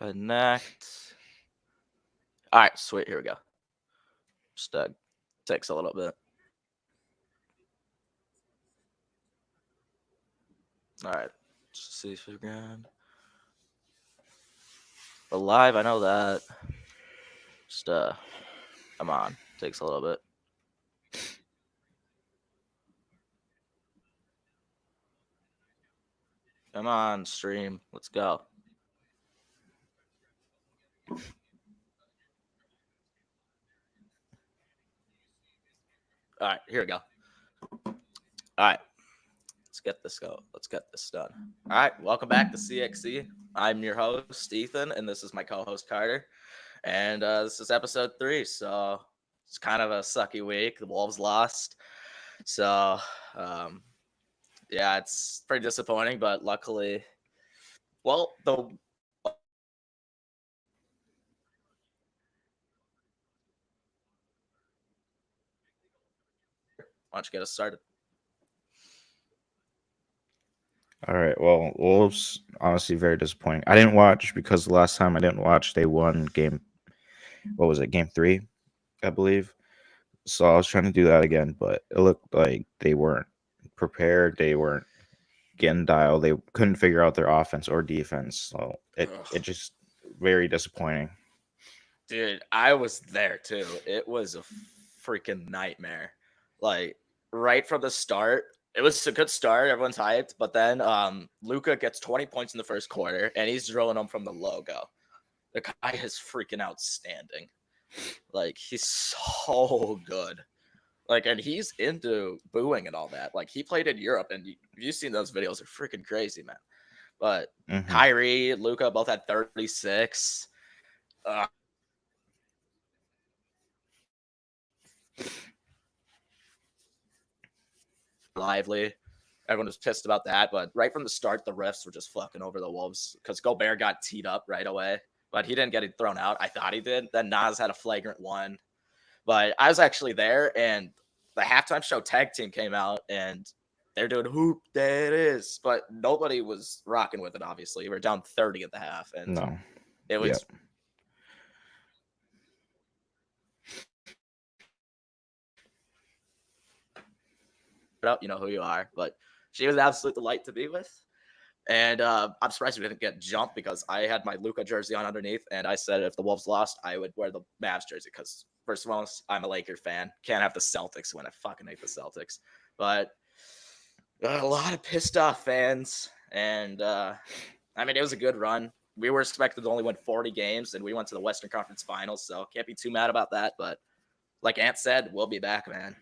Connect. All right, sweet. Here we go. Just takes a little bit. All right. Let's see if we can. But live, I know that. Just come on. Takes a little bit. Come on, stream. Let's go. All right, here we go. All right. Let's get this go. Let's get this done. All right, welcome back to CXE. I'm your host, Ethan, and this is my co-host Carter. And this is episode 3, so it's kind of a sucky week. The Wolves lost. So yeah, it's pretty disappointing, but luckily, well, why don't you get us started? All right. Well, Wolves honestly very disappointing. I didn't watch because the last time I didn't watch, they won game. What was it? Game 3, I believe. So I was trying to do that again, but it looked like they weren't prepared. They weren't getting dialed. They couldn't figure out their offense or defense. So it just very disappointing. Dude, I was there too. It was a freaking nightmare. Like right from the start, it was a good start. Everyone's hyped, but then Luca gets 20 points in the first quarter, and he's drilling them from the logo. The guy is freaking outstanding. Like he's so good. Like, and he's into booing and all that. Like he played in Europe, and you've seen those videos. They're freaking crazy, man. But Kyrie, Luca both had 36. Lively. Everyone was pissed about that, but right from the start, the refs were just fucking over the Wolves because Gobert got teed up right away, but he didn't get it thrown out. I thought he did. Then Nas had a flagrant one, but I was actually there, and the halftime show tag team came out, and they're doing hoop. There it is, but nobody was rocking with it. Obviously, we were down 30 at the half, and it was. Yep. You know who you are, but she was an absolute delight to be with. And I'm surprised we didn't get jumped because I had my Luka jersey on underneath, and I said if the Wolves lost, I would wear the Mavs jersey because, first of all, I'm a Laker fan. Can't have the Celtics win. I fucking hate the Celtics. But a lot of pissed off fans, and I mean, it was a good run. We were expected to only win 40 games, and we went to the Western Conference Finals, so can't be too mad about that. But like Ant said, we'll be back, man.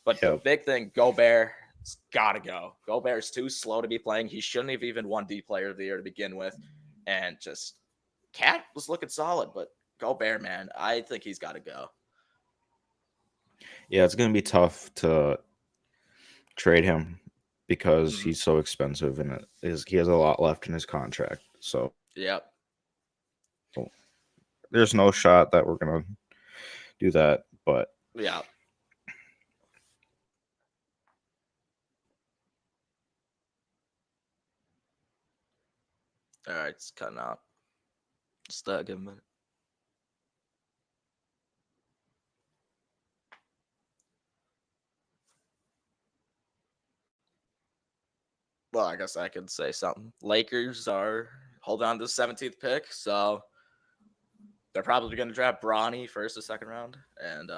But the big thing, Gobert gotta go. Gobert's too slow to be playing. He shouldn't have even won D Player of the Year to begin with. And just Cat was looking solid, but Gobert, man, I think he's got to go. Yeah, it's gonna be tough to trade him because he's so expensive and he has a lot left in his contract. So yep. There's no shot that we're gonna do that, but yeah. All right, it's cutting out. Just give him a minute. Well, I guess I could say something. Lakers are holding on to the 17th pick, so they're probably going to draft Bronny first or second round. And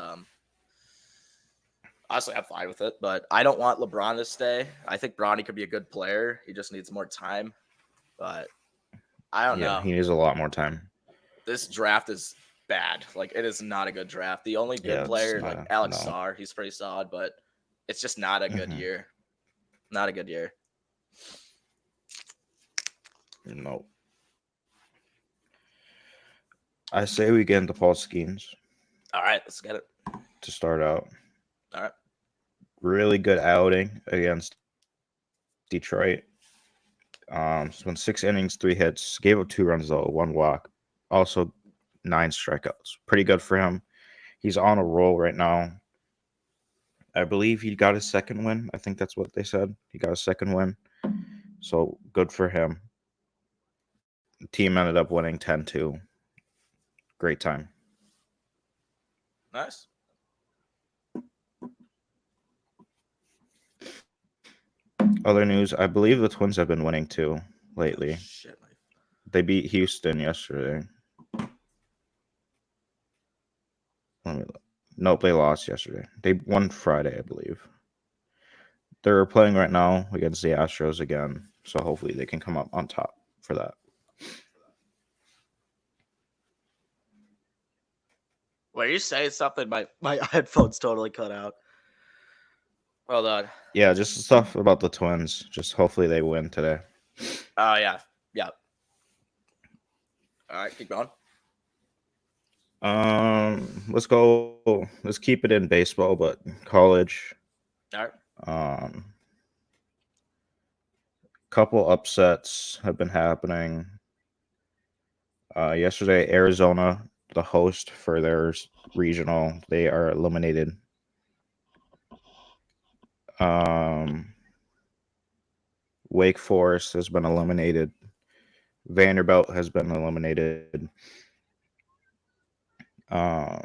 honestly, I'm fine with it, but I don't want LeBron to stay. I think Bronny could be a good player. He just needs more time. But I don't know. He needs a lot more time. This draft is bad. Like, it is not a good draft. The only good player, like Alex Sarr, he's pretty solid, but it's just not a good year. Not a good year. No. I say we get into Paul Skeens. All right, let's get it. To start out. All right. Really good outing against Detroit. Went 6 innings, 3 hits. Gave up 2 runs, though, 1 walk. Also, 9 strikeouts. Pretty good for him. He's on a roll right now. I believe he got his second win. I think that's what they said. He got a second win. So, good for him. Team ended up winning 10-2. Great time. Nice. Other news, I believe the Twins have been winning too Oh, lately. shit. They beat Houston yesterday. Nope, they lost yesterday. They won Friday, I believe. They're playing right now against the Astros again, so hopefully they can come up on top for that. When you say something, my headphones totally cut out. Hold on. Yeah, just stuff about the Twins. Just hopefully they win today. Oh yeah, yeah. All right, keep going. Let's go. Let's keep it in baseball, but college. All right. Um, couple upsets have been happening. Yesterday, Arizona, the host for their regional, they are eliminated. Um, Wake Forest has been eliminated. Vanderbilt has been eliminated. Um,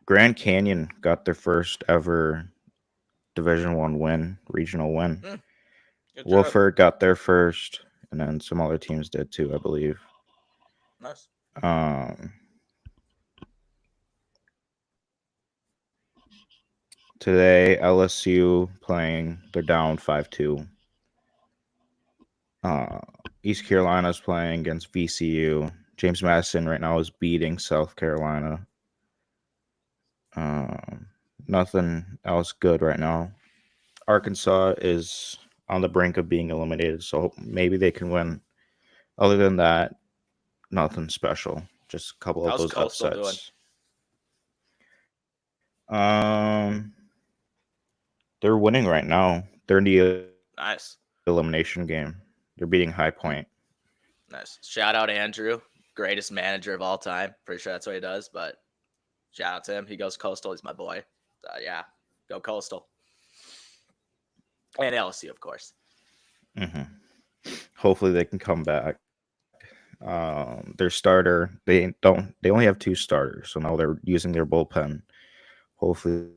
Grand Canyon got their first ever Division One win, regional win. Mm, good job. Wolford got their first, and then some other teams did too, I believe. Nice. Um, Today, LSU playing, they're down 5-2. Uh, East Carolina's playing against VCU. James Madison right now is beating South Carolina. Um, Nothing else good right now. Arkansas is on the brink of being eliminated, so maybe they can win. Other than that, nothing special. Just a couple of How's those Coastal doing? upsets. They're winning right now. They're in the Nice. elimination game. They're beating High Point. Nice. Shout out Andrew, greatest manager of all time. Pretty sure that's what he does, but shout out to him. He goes Coastal. He's my boy. Yeah, go Coastal. And LSU, of course. Hmm. Hopefully they can come back. Their starter, they only have two starters, so now they're using their bullpen. Hopefully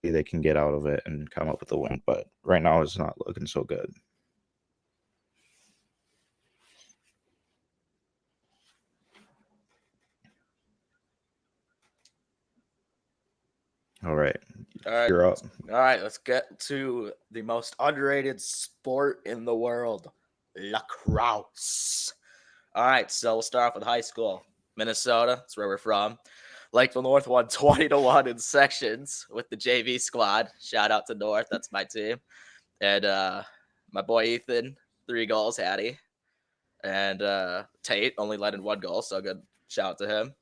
they can get out of it and come up with a win. But right now it's not looking so good. All right, All right. you're up. All right. Let's get to the most underrated sport in the world, lacrosse. All right. So we'll start off with high school. Minnesota. That's where we're from. Lakeville North won 20-1 in sections with the JV squad. Shout out to North. That's my team. And my boy Ethan, 3 goals, had he. And Tate only let in 1 goal, so good shout out to him.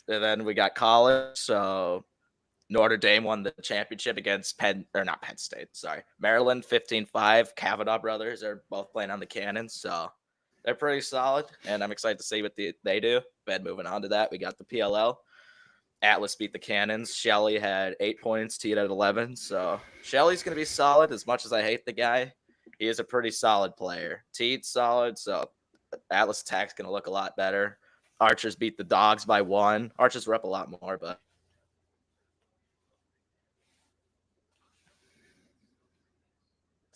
And then we got college. So Notre Dame won the championship against not Penn State, sorry. Maryland 15-5. Kavanaugh brothers are both playing on the Cannons, so they're pretty solid. And I'm excited to see what they do. But moving on to that, we got the PLL. Atlas beat the Cannons. Shelly had 8 points, Teed at 11. So Shelly's going to be solid as much as I hate the guy. He is a pretty solid player. Teed's solid, so Atlas attack's going to look a lot better. Archers beat the Dogs by 1. Archers were up a lot more, but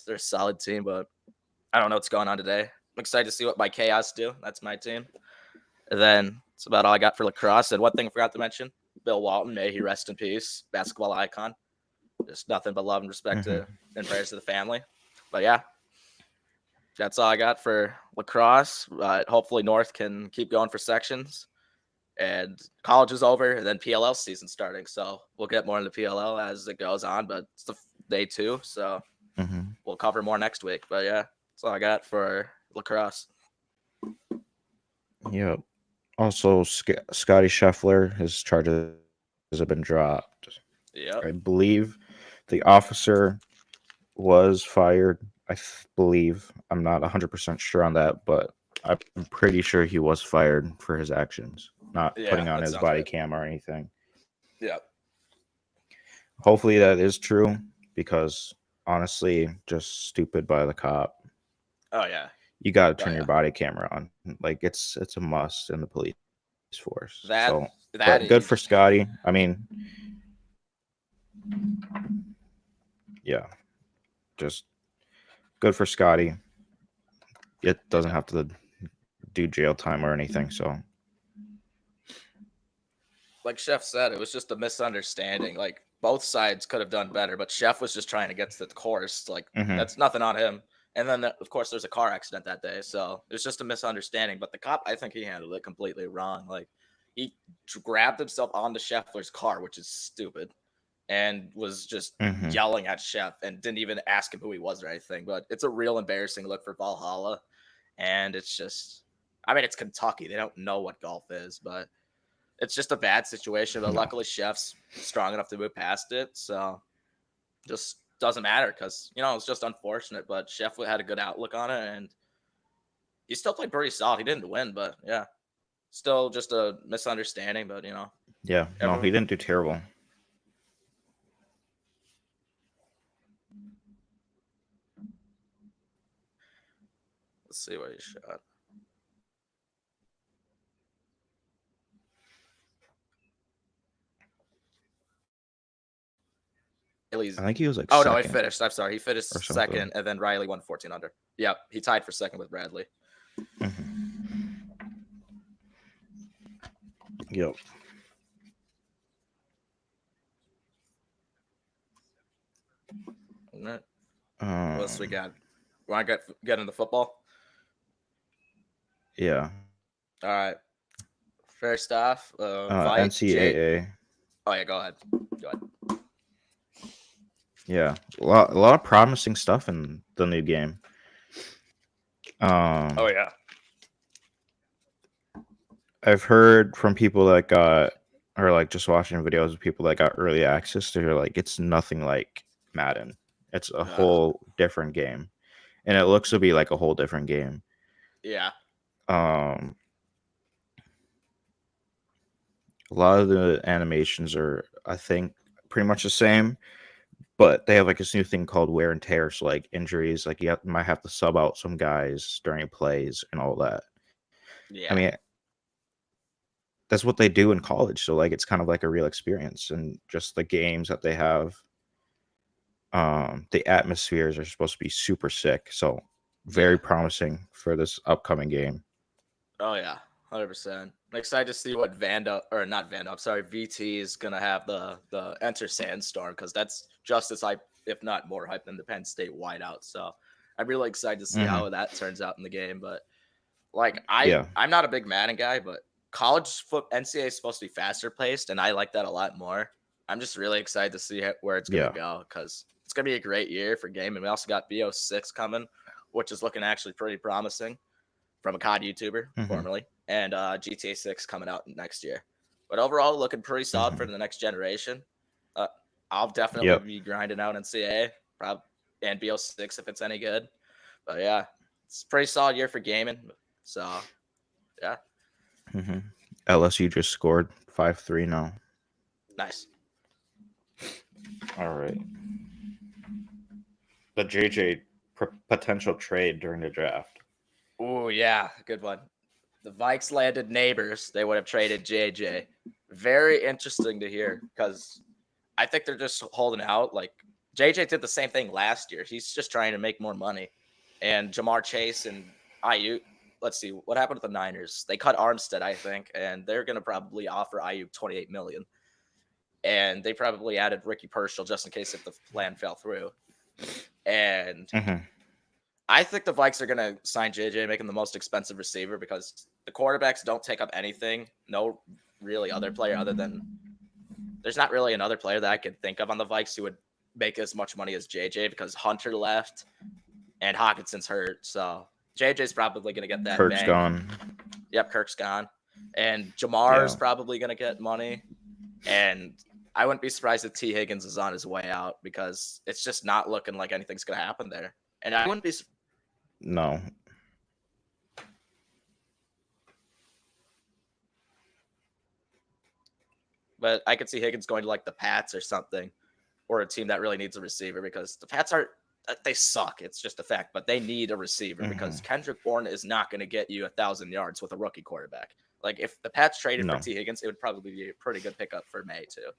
they're a solid team, but I don't know what's going on today. I'm excited to see what my Chaos do. That's my team. And then that's about all I got for lacrosse. And one thing I forgot to mention, Bill Walton, may he rest in peace, basketball icon. Just nothing but love and respect to and prayers to the family. But yeah, that's all I got for lacrosse. Hopefully North can keep going for sections. And college is over, and then PLL season starting. So we'll get more into PLL as it goes on, but it's the day 2, so we'll cover more next week. But yeah, that's all I got for lacrosse. Yep. Also, Scotty Scheffler, his charges have been dropped. I Yep. believe the officer was fired. Believe. I'm not 100% sure on that, but I'm pretty sure he was fired for his actions, not putting on his body cam or anything. Yep. Hopefully that is true, because honestly, just stupid by the cop. Oh yeah. You got to Oh turn your yeah. body camera on. Like it's a must in the police force. That So, that but good is for Scotty. I mean, yeah, just good for Scotty. It doesn't yeah. have to do jail time or anything. So, Like Chef said, it was just a misunderstanding. Like both sides could have done better, but Chef was just trying to get to the course. Like mhm. that's nothing on him. And then of course there's a car accident that day, so it was just a misunderstanding. But the cop, I think he handled it completely wrong. Like he grabbed himself onto Scheffler's car, which is stupid, and was just Mhm. yelling at Chef and didn't even ask him who he was or anything. But it's a real embarrassing look for Valhalla, and it's just, I mean, it's Kentucky. They don't know what golf is, but it's just a bad situation. But No. luckily, Chef's strong enough to move past it, so just doesn't matter because it's just unfortunate. But Chef had a good outlook on it, and he still played pretty solid. He didn't win, but yeah, still just a misunderstanding. But Yeah. No, he everyone. didn't do terrible. Let's see what he shot. I Riley's. think he was like Oh no, he second finished. I'm sorry, he or finished something. second, and then Riley won 14 under. Yep, he tied for second with Bradley. Mhm. Yep. All right. What else we Um. got? Want to get into football? Yeah. All right. First off, Vite J. NCAA. Oh yeah, go ahead. Go ahead. Yeah. A lot of promising stuff in the new game. Oh Um. yeah. I've heard from people that got, or like just watching videos of people that got early access. They're like, it's nothing like Madden. It's a Uh, whole different game, and it looks to be like a whole different game. yeah. Um, a lot of the animations are, I think, pretty much the same, but they have like this new thing called wear and tear. So like injuries, like might have to sub out some guys during plays and all that. I Yeah. mean, that's what they do in college. So like it's kind of like a real experience, and just the games that they have, the atmospheres are supposed to be super sick. So Yeah. very promising for this upcoming game. Oh yeah. 100%. I'm excited to see what Vanda or not Vanda. I'm sorry, VT is gonna have the Enter Sandstorm because that's just as hype, if not more hype, than the Penn State wideout. So I'm really excited to see Hmm. how that turns out in the game. But like I Yeah, I'm not a big Madden guy, but college foot NCAA is supposed to be faster paced, and I like that a lot more. I'm just really excited to see where it's gonna yeah. go because it's gonna be a great year for gaming. We also got BO6 coming, which is looking actually pretty promising from a COD YouTuber Hmm. formerly, and GTA 6 coming out next year. But overall, looking pretty solid for Hmm. the next generation. Uh, I'll definitely Yep. be grinding out NCAA, and BO6 if it's any good. But yeah, it's a pretty solid year for gaming. So yeah, Hmm. LSU just scored 5-3 now. nice. All right. The JJ potential trade during the draft. Oh yeah, good one. The Vikes landed neighbors. They would have traded JJ. Very interesting to hear because I think they're just holding out. Like JJ did the same thing last year. He's just trying to make more money. And Jamar Chase and IU. Let's see what happened with the Niners. They cut Armstead, I think, and they're gonna probably offer IU 28 million. And they probably added Ricky Pershall just in case if the plan fell through. And Hmm. I think the Vikes are gonna sign JJ, make him the most expensive receiver because the quarterbacks don't take up anything. No really other player other than there's not really another player that I could think of on the Vikes who would make as much money as JJ because Hunter left and Hawkinson's hurt. So JJ's probably going to get that Kirk's bank. gone. Yep, Kirk's gone. And Jamar's Yeah. probably going to get money. And I wouldn't be surprised if T. Higgins is on his way out because it's just not looking like anything's going to happen there. And I wouldn't be. No. But I could see Higgins going to like the Pats or something, or a team that really needs a receiver because the Pats are they suck. It's just a fact. But they need a receiver because Kendrick Bourne is not going to get you 1,000 yards with a rookie quarterback. Like if the Pats traded for T. Higgins, it would probably be a pretty good pickup for May too.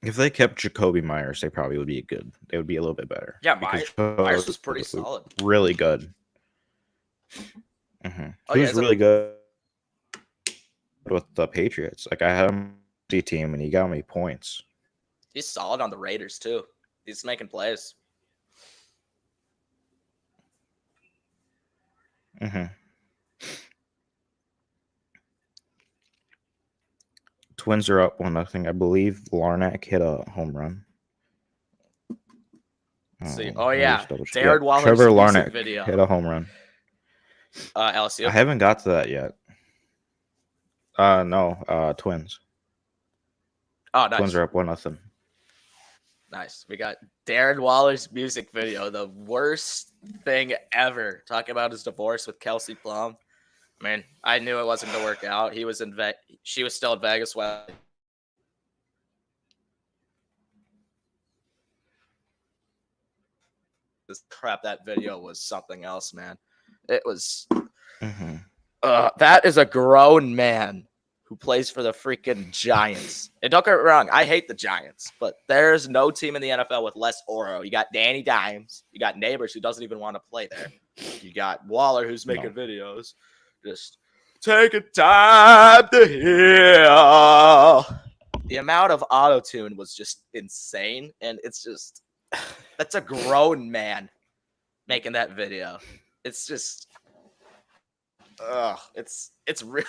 If they kept Jacoby Myers, they probably would be good. They would be a little bit better. Yeah, Myers was pretty solid. Really good. He was really good with the Patriots. Like I had him on the team, and he got me points. He's solid on the Raiders too. He's making plays. Twins are up 1-0. I believe Larnack hit a home run. See, Jared Waller's Trevor Larnack video hit a home run. LSU. I haven't got to that yet. No, Twins. Oh, nice. Twins are up 1-0. Nice. We got Darren Waller's music video, the worst thing ever. Talking about his divorce with Kelsey Plum. I mean, I knew it wasn't going to work out. She was still in Vegas. Well, this crap, that video was something else, man. It was. That is a grown man who plays for the freaking Giants. And don't get me wrong, I hate the Giants, but there's no team in the NFL with less Oro. You got Danny Dimes. You got Neighbors, who doesn't even want to play there. You got Waller, who's making videos. Just taking time to heal. The amount of auto-tune was just insane, and it's just that's a grown man making that video. It's just it's real.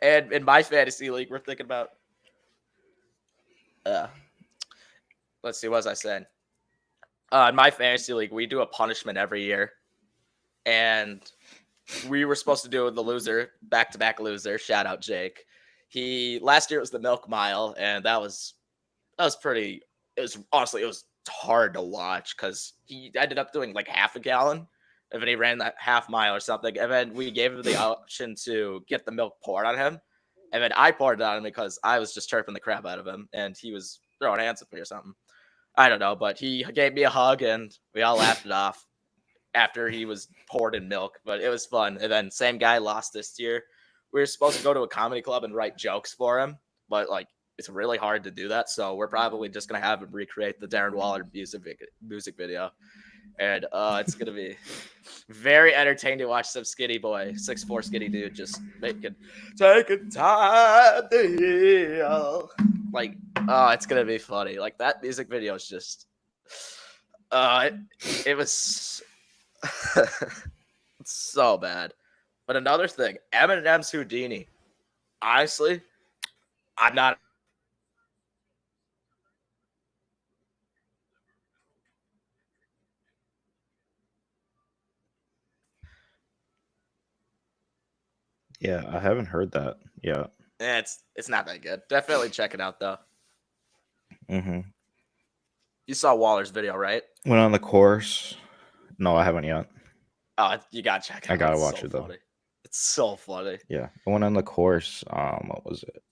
And in my fantasy league, we're thinking about let's see, what was I saying? In my fantasy league, we do a punishment every year, and we were supposed to do the loser, back-to-back loser. Shout out Jake. Last year it was the Milk Mile, and that was pretty. It was hard to watch because he ended up doing like half a gallon, and then he ran that half mile or something, and then we gave him the option to get the milk poured on him, and then I poured it on him because I was just chirping the crap out of him, and he was throwing hands at me or something. I don't know, but he gave me a hug, and we all laughed it off after he was poured in milk, but it was fun. And then same guy lost this year. We were supposed to go to a comedy club and write jokes for him, but like it's really hard to do that. So we're probably just gonna have him recreate the Darren Waller music video, and it's gonna be very entertaining to watch some skinny boy, 6'4" skinny dude, just taking time to heal. Like, it's gonna be funny. Like that music video is just, it was. It's so bad. But another thing, Eminem's Houdini. Honestly, I'm not. Yeah, I haven't heard that yet. Yeah, it's not that good. Definitely check it out though. You saw Waller's video, right? Went on the course. No, I haven't yet. Oh, you gotta check it out. I gotta watch it though. It's so funny. Yeah, I went on the course. What was it?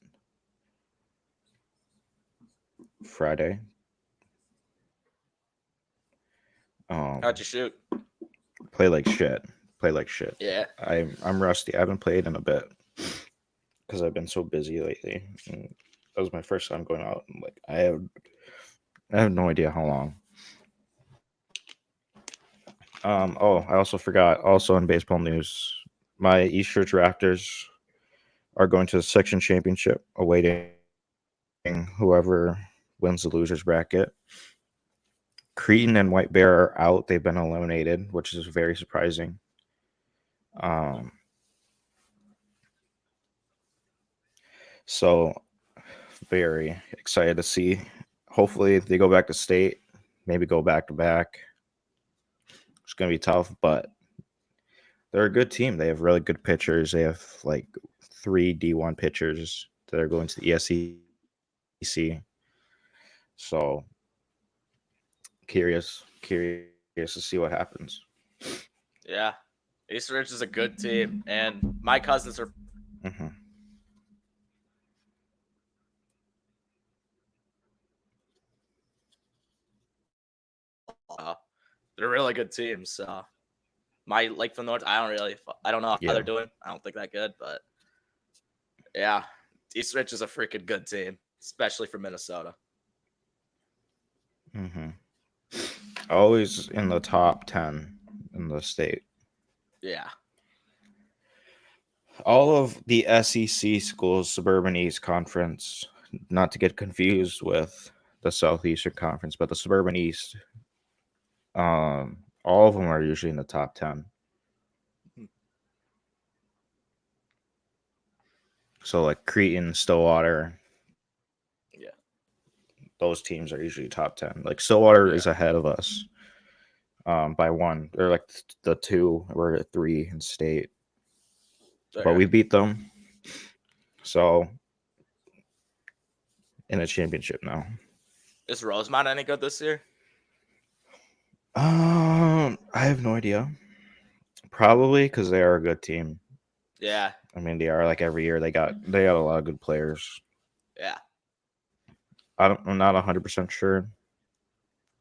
Friday. How'd you shoot? Play like shit. Yeah. I'm rusty. I haven't played in a bit because I've been so busy lately. And that was my first time going out. And like I have no idea how long. I also forgot. Also in baseball news, my East Church Raptors are going to the section championship, awaiting whoever wins the losers bracket. Cretan and White Bear are out. They've been eliminated, which is very surprising. So very excited to see. Hopefully they go back to state, maybe go back to back. It's going to be tough, but they're a good team. They have really good pitchers. They have like 3 D1 pitchers that are going to the ESEC. So curious to see what happens. Yeah. East Ridge is a good team, and my cousins are. They're a really good team. So my Lake from North, I don't know how Yeah. they're doing. I don't think that good, but yeah, East Ridge is a freaking good team, especially for Minnesota. Mm-hmm. Always in the top 10 in the state. Yeah. All of the SEC schools, Suburban East Conference, not to get confused with the Southeastern Conference, but the Suburban East, all of them are usually in the top 10. So like Cretan, Stillwater, Yeah. those teams are usually top 10. Like Stillwater is Yeah. ahead of us by one. They're like the two, we're at 3 in state. But we beat them. So in a championship now. Is Rosemont any good this year? I have no idea. Probably because they are a good team. Yeah. I mean, they are like every year. They got a lot of good players. Yeah. I'm not 100% sure.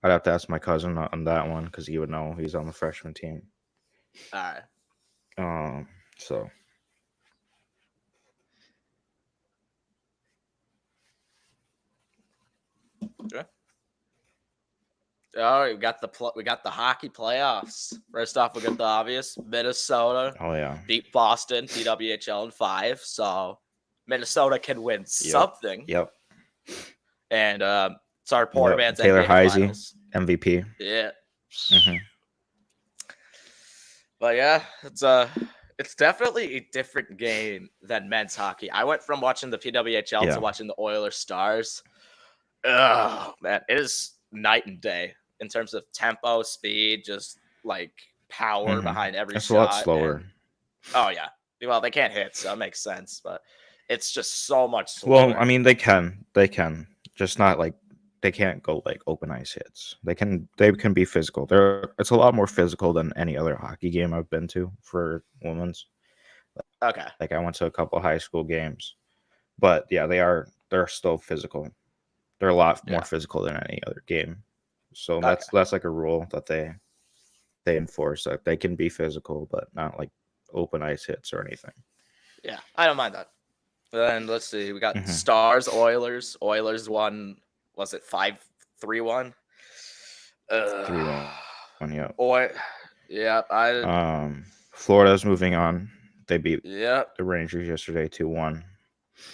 I'd have to ask my cousin on that one because he would know. He's on the freshman team. All right. So Okay. All right, we got the hockey playoffs. First off, we got the obvious Minnesota oh yeah, beat Boston PWHL in 5, so Minnesota can win something. Yep. And it's our poor man's Taylor NBA Heisey, finals. MVP. Yeah. Mm-hmm. But yeah, it's definitely a different game than men's hockey. I went from watching the PWHL to watching the Oilers Stars. Oh man, it is night and day in terms of tempo, speed, just like power behind every It's shot. a lot slower. And, oh yeah, well they can't hit, so it makes sense. But it's just so much slower. Well, I mean they can, just not like they can't go like open ice hits. They can be physical. It's a lot more physical than any other hockey game I've been to for women's. Okay. Like I went to a couple high school games, but yeah, they're still physical. They're a lot more physical than any other game. So that's like a rule that they enforce. Like they can be physical, but not like open ice hits or anything. Yeah, I don't mind that. Then let's see, we got Stars, Oilers. Oilers won. Was it 5-3-1? 3-1. Yeah. Florida's moving on. They beat the Rangers yesterday 2-1.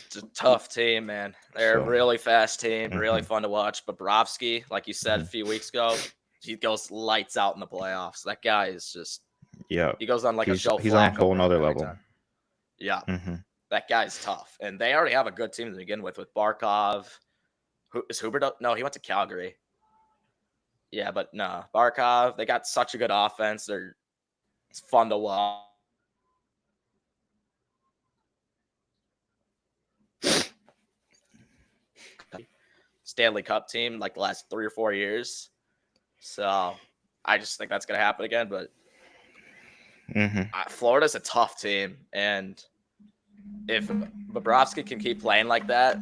It's a tough team, man. They're a really fast team, really fun to watch. Bobrovsky, like you said a few weeks ago, he goes lights out in the playoffs. That guy is just he goes on like a Joe he's Flacco on a whole nother level. time. Yeah, that guy's tough, and they already have a good team to begin with Barkov. Is Huberdeau? No, he went to Calgary. Yeah, but no, Barkov. They got such a good offense. It's fun to watch. Stanley Cup team like the last 3 or 4 years. So I just think that's going to happen again. But Florida's a tough team. And if Bobrovsky can keep playing like that,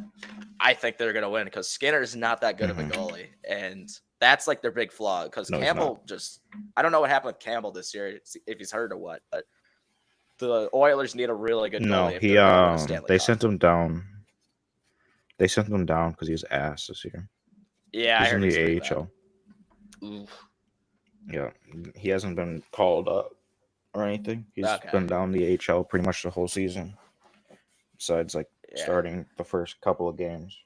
I think they're going to win because Skinner is not that good of a goalie. And that's like their big flaw because Campbell I don't know what happened with Campbell this year, if he's hurt or what. But the Oilers need a really good goalie. No, they sent him down. They sent him down because he was ass this year. Yeah, he's in the AHL. Yeah, he hasn't been called up or anything. He's been down the AHL pretty much the whole season. Besides, like starting the first couple of games.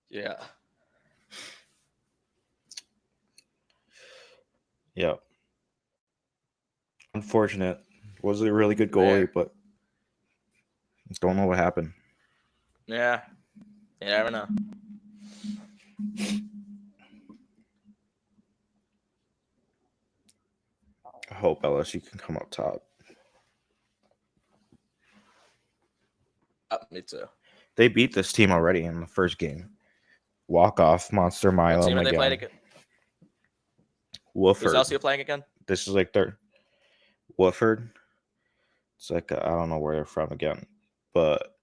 Yeah. Yeah. Unfortunate. Was a really good goalie, but don't know what happened. Yeah. You never know. I hope LSU can come up top. Me too. They beat this team already in the first game. Walk-off, Monster Mile. What team are they playing again? Woodford. Who's LSU playing again? This is like their Woodford. It's like I don't know where they're from again, but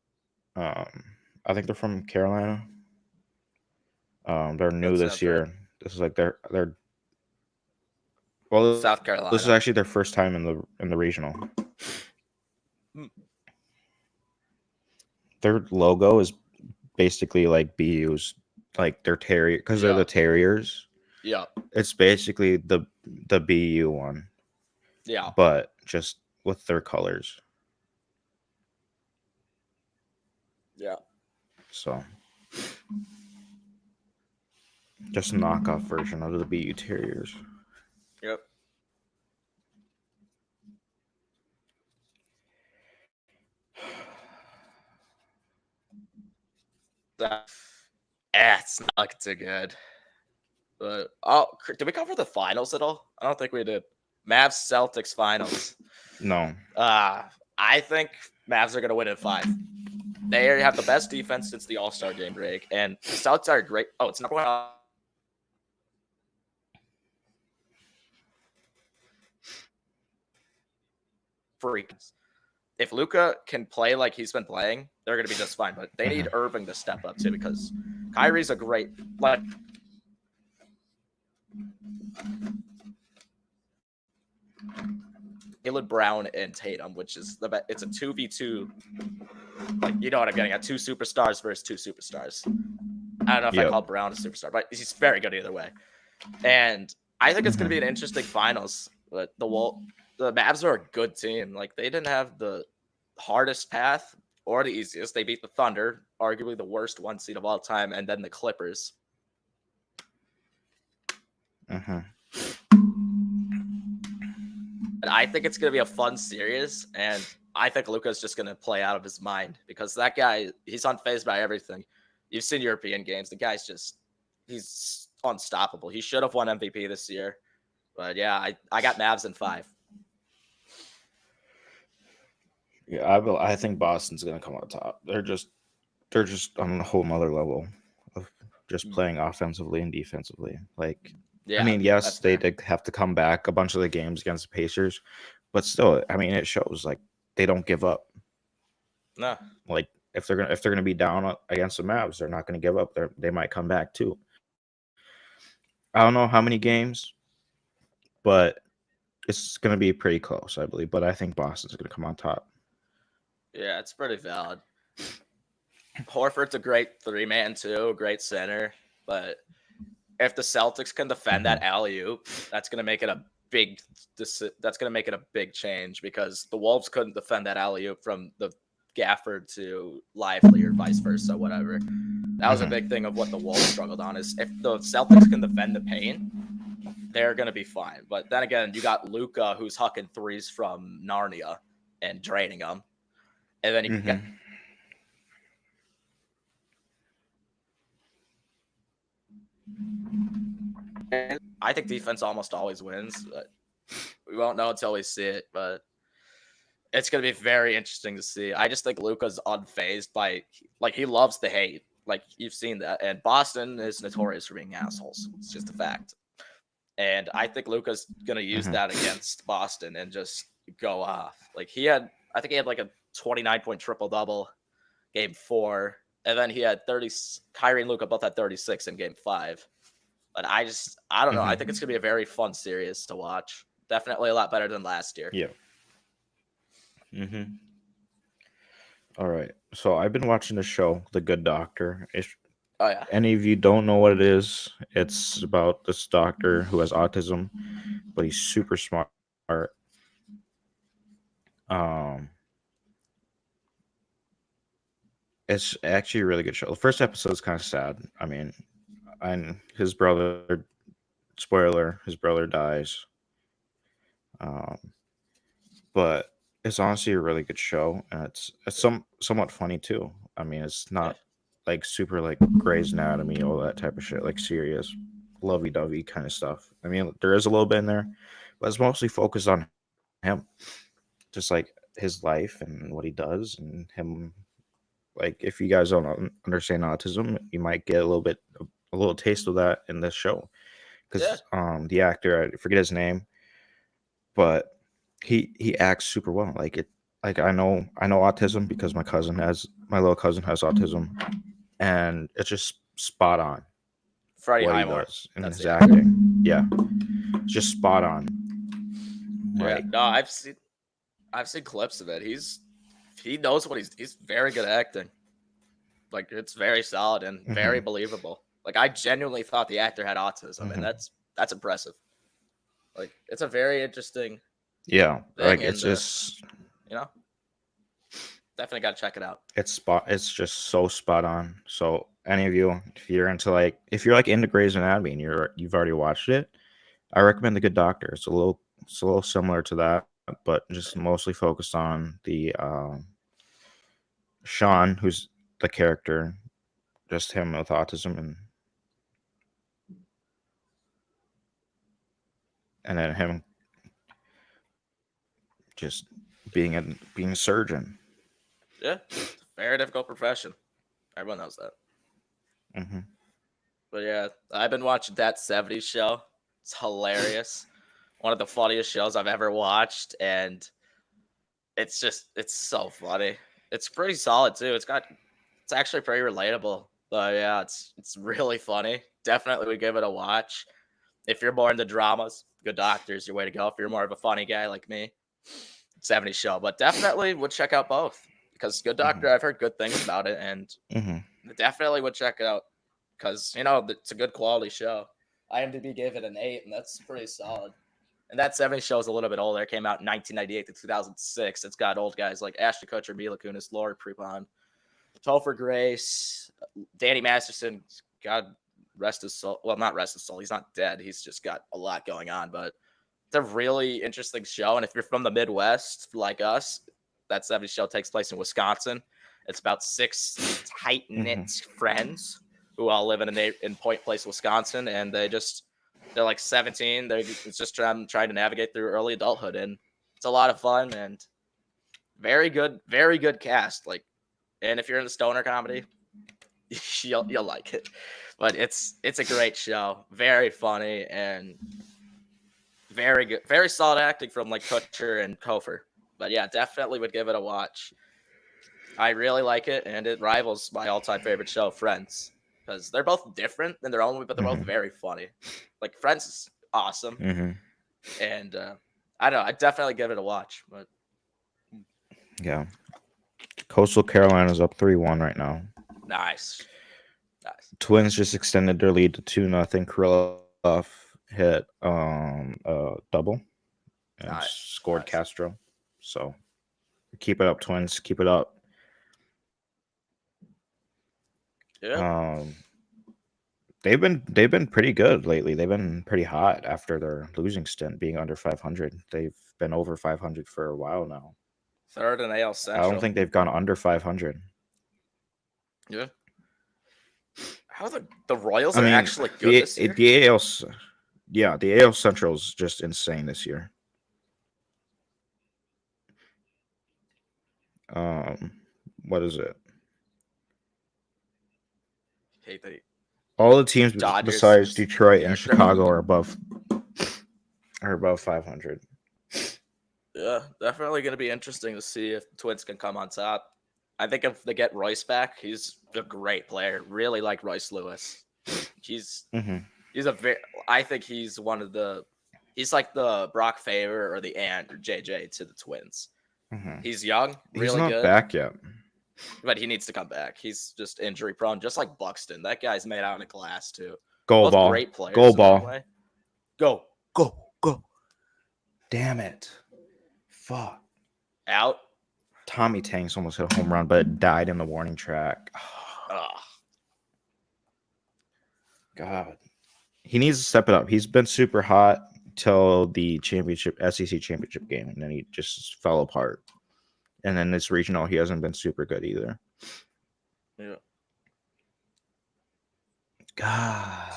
I think they're from Carolina. They're new this year. This is like their Well, South this is Carolina. actually their first time in the regional. Hmm. Their logo is basically like BU's, like their terrier, because they're Yeah. the Terriers. Yeah. It's basically the BU one, Yeah. but just with their colors. Yeah. So just a knockoff version of the BU Terriers. Yep. That. It's not looking too good. But did we cover the finals at all? I don't think we did. Mavs Celtics finals. No. I think Mavs are gonna win in 5. They have the best defense since the All-Star game break, and the Celtics are great. Oh, it's number one. Freaks. If Luka can play like he's been playing, they're gonna be just fine. But they need Irving to step up too, because Kyrie's a great like. Jaylen Brown and Tatum, which is it's a 2v2. Like, you know what I'm getting at? 2 superstars versus 2 superstars. I don't know if I call Brown a superstar, but he's very good either way. And I think it's going to be an interesting finals. But the Mavs are a good team. Like, they didn't have the hardest path or the easiest. They beat the Thunder, arguably the worst 1 seed of all time, and then the Clippers. And I think it's going to be a fun series, and I think Luka's just going to play out of his mind, because that guy, he's unfazed by everything. You've seen European games. The guy's he's unstoppable. He should have won MVP this year. But yeah, I got Mavs in 5. Yeah, I think Boston's going to come out top. They're just on a whole nother level of just playing offensively and defensively. Like, yeah, I mean, yes, they did have to come back a bunch of the games against the Pacers, but still, I mean, it shows like they don't give up. No, like if they're gonna be down against the Mavs, they're not gonna give up. They might come back too. I don't know how many games, but it's gonna be pretty close, I believe. But I think Boston's gonna come on top. Yeah, it's pretty valid. Horford's a great 3-man too, a great center, but if the Celtics can defend that alley-oop, that's going to make it a big change, because the Wolves couldn't defend that alley-oop from the Gafford to Lively or vice versa, whatever. That was a big thing of what the Wolves struggled on, is if the Celtics can defend the paint, they're going to be fine. But then again, you got Luka, who's hucking threes from Narnia and draining them. And then you can get... I think defense almost always wins, but we won't know until we see it. But it's going to be very interesting to see. I just think Luka's unfazed by, like, he loves the hate. Like, you've seen that. And Boston is notorious for being assholes. It's just a fact. And I think Luka's going to use that against Boston and just go off. Like, I think he had like a 29-point triple-double game 4. And then he had 30. Kyrie and Luka both had 36 in game 5. But I don't know. I think it's going to be a very fun series to watch. Definitely a lot better than last year. Yeah. All right. So I've been watching the show, The Good Doctor. If any of you don't know what it is, it's about this doctor who has autism, but he's super smart. It's actually a really good show. The first episode is kind of sad. I mean, and his brother, spoiler, his brother dies. But it's honestly a really good show, and it's somewhat funny too. I mean, it's not like super like Grey's Anatomy, all that type of shit, like serious, lovey-dovey kind of stuff. I mean, there is a little bit in there, but it's mostly focused on him, just like his life and what he does, and him. Like, if you guys don't understand autism, you might get a little taste of that in this show, because the actor, I forget his name, but he acts super well. Like I know autism because my little cousin has autism, and it's just spot on. Freddie what Highmore he does in his acting. Yeah, it's just spot on. Yeah, Like, no, I've seen clips of it. He knows what he's very good at acting. Like it's very solid and very mhm, believable. Like I genuinely thought the actor had autism, and mhm. that's impressive. Like it's a very interesting Yeah, like thing, it's and just you know, definitely got to check it out. it's just so spot on. So any of you, if you're like into Grey's Anatomy and you've already watched it, I recommend The Good Doctor. It's a little similar to that, but just mostly focused on the Sean, who's the character, just him with autism, and then him just being a surgeon. Yeah, it's a very difficult profession. Everyone knows that. Hmm. But yeah, I've been watching that '70s show. It's hilarious. One of the funniest shows I've ever watched, and it's so funny. It's pretty solid too. It's actually pretty relatable. But yeah, it's really funny. Definitely would give it a watch. If you're more into dramas, Good Doctor's your way to go. If you're more of a funny guy like me, '70s show. But definitely would check out both because Good Hmm. Doctor, I've heard good things about it, and Hmm. definitely would check it out because it's a good quality show. IMDb gave it an 8, and that's pretty solid. And that '70s show is a little bit older. It came out in 1998 to 2006. It's got old guys like Ashton Kutcher, Mila Kunis, Laurie Prepon, Topher Grace, Danny Masterson. God rest his soul. Well, not rest his soul. He's not dead. He's just got a lot going on. But it's a really interesting show. And if you're from the Midwest like us, that '70s show takes place in Wisconsin. It's about 6 tight Hmm. knit friends who all live in Point Place, Wisconsin, and they're like 17. It's just trying to navigate through early adulthood, and it's a lot of fun and very good cast. Like, and if you're in the stoner comedy, you'll like it. But it's a great show, very funny and very good, very solid acting from like Kutcher and Kofer. But yeah, definitely would give it a watch. I really like it, and it rivals my all-time favorite show, Friends, because they're both different in their own way, but they're both Hmm. very funny. Like Friends is awesome, Hmm. and I don't know, I definitely give it a watch. But Yeah. Coastal Carolina's up 3-1 right now. nice, nice, Twins just extended their lead to 2-0. Krylov hit a double and nice, scored nice. Castro. So keep it up, Twins. Keep it up. Yeah, Um, they've been pretty good lately. They've been pretty hot after their losing stint, being under 500. They've been over 500 for a while now. third in AL I don't Central. think they've gone under 500. Yeah, how the Royals I are mean, actually good the this year. the AL, yeah, the AL Central is just insane this year. Um, what is it? Hey, the All the teams Dodgers besides just Detroit and yeah, sure. Chicago are above 500. Yeah, definitely going to be interesting to see if the Twins can come on top. I think if they get Royce back, he's a great player. Really like Royce Lewis. He's Hmm. he's a very. I think he's one of the. He's like the Brock Faber or the Ant or JJ to the Twins. Hmm. He's young, He's really not good, back yet. but he needs to come back. He's just injury prone, just like Buxton. That guy's made out of glass too. Goal Both ball. great players Goal in their own ball. way. Go Go. Damn it. Fuck. out. Tommy Tanks almost hit a home run, but it died in the warning track. Ugh. God. He needs to step it up. He's been super hot till the SEC championship game, and then he just fell apart. And then this regional, he hasn't been super good either. Yeah. God.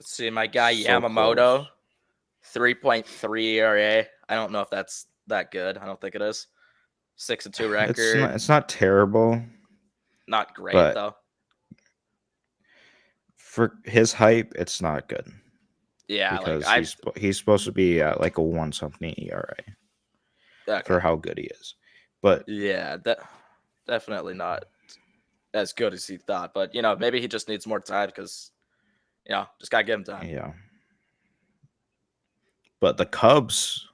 Let's see, my guy So Yamamoto, close. 3.3 ERA. I don't know if that's that good. I don't think it is. 6-2 record. It's not terrible, Not great but though. for his hype, it's not good Yeah, like because I he's supposed to be at like a 1 something ERA okay. for how good he is. But Yeah, that definitely not as good as he thought. But maybe he just needs more time because just gotta give him time. yeah, but the Cubs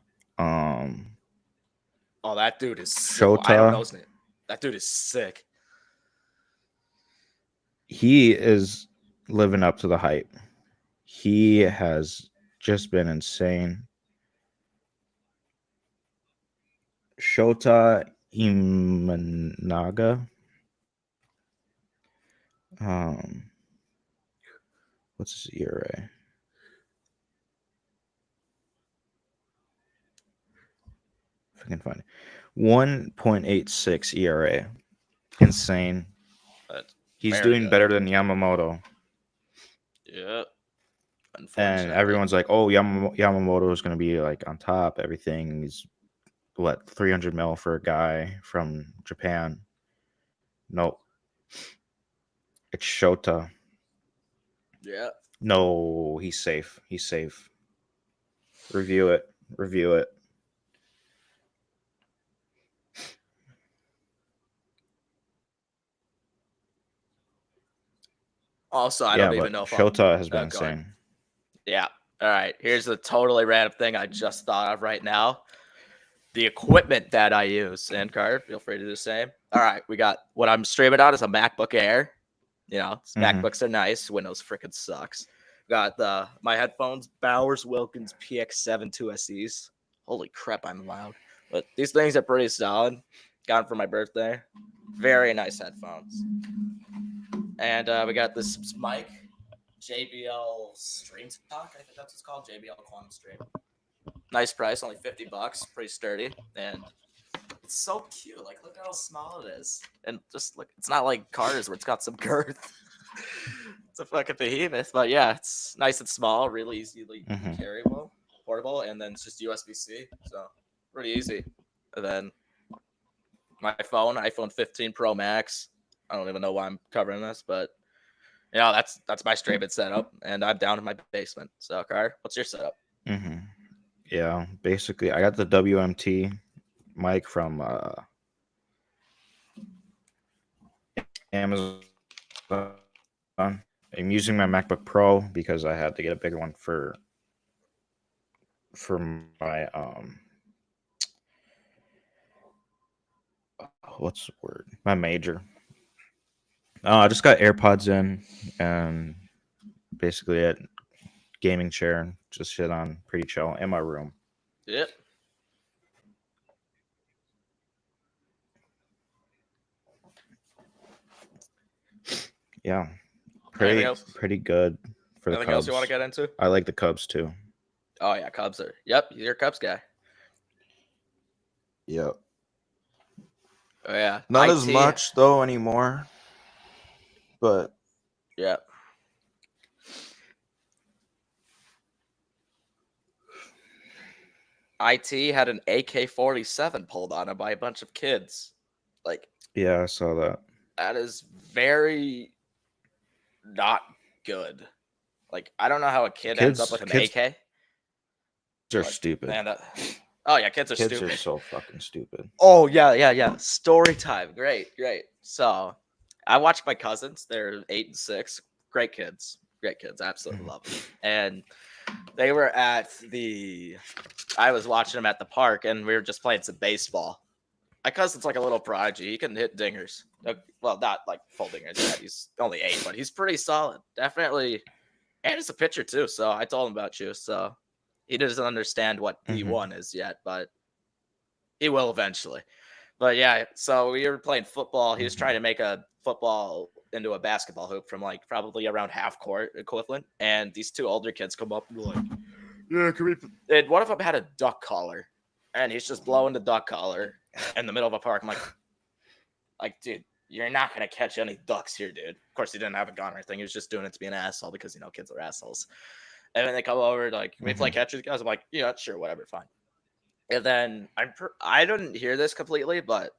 Oh, that dude is sick. Well, I don't know his Shota. name. That dude is sick. He is living up to the hype. He has just been insane. Shota Imanaga. Um, what's his ERA? If I can find it, 1.86 ERA. Insane. That's He's very doing good. better than Yamamoto, Yep. and Unfortunately. everyone's like, "Oh, Yamamoto is going to be like on top. Everything is what 300 mil for a guy from Japan." Nope, it's Shota. Yeah. No, he's safe. He's safe. Review it. Review it. Also, I Yeah, don't even but know if I'll. Shota has been Oh, go ahead. insane. Yeah. All right. Here's a totally random thing I just thought of right now. The equipment that I use. And Carter, feel free to do the same. All right. We got what I'm streaming on is a MacBook Air. Mm-hmm. MacBooks are nice. Windows freaking sucks. Got my headphones, Bowers Wilkins PX7 2SEs. Holy crap, I'm loud. But these things are pretty solid. Got them for my birthday. Very nice headphones. And we got this mic, JBL Stream Talk. I think that's what it's called, JBL Quantum Stream. Nice price, only $50. Pretty sturdy, and it's so cute. Like, look how small it is, and just look. It's not like cars where it's got some girth. It's a fucking behemoth, but yeah, it's nice and small, really easily Mm-hmm. carryable, portable, and then it's just USB-C, so pretty easy. And then my phone, iPhone 15 Pro Max. I don't even know why I'm covering this, but that's my streaming setup, and I'm down in my basement. So, Car, what's your setup? Mm-hmm. Yeah, basically, I got the WMT mic from Amazon. I'm using my MacBook Pro because I had to get a bigger one for my what's the word? My major. I just got AirPods in and basically it gaming chair, just sit on pretty chill in my room. Yep. Yeah, Anything pretty else? pretty good for the Anything else you want to Cubs. get into? I like the Cubs too. Oh yeah, Cubs are. Yep, you're a Cubs guy. Yep. Oh yeah, Not as IT. much though anymore, but Yep. IT had an AK-47 pulled on him by a bunch of kids. Like, yeah, I saw that. that is very not good. Like, I don't know how a kid ends up Kids with an kids AK. are Like, stupid. man, oh yeah, kids are Kids are stupid. so fucking stupid. Oh yeah. Story time. Great. So, I watched my cousins. They're 8 and 6. Great kids. Absolutely love them. And they were at the. I was watching them at the park, and we were just playing some baseball. My cousin's like a little prodigy. He can hit dingers. Well, not like full dingers yet. He's only 8, but he's pretty solid. Definitely. And he's a pitcher too. So I told him about you. So he doesn't understand what D1 is yet, but he will eventually. But yeah, so we were playing football. He was trying to make a football into a basketball hoop from like probably around half court equivalent. And these two older kids come up and be like, yeah, can we? And one of them had a duck collar, and he's just blowing the duck collar in the middle of a park. I'm like, dude, you're not gonna catch any ducks here, dude. Of course, he didn't have a gun or anything. He was just doing it to be an asshole because kids are assholes. And then they come over like, can we play catch with you guys? I'm like, yeah, sure, whatever, fine. And then I didn't hear this completely, but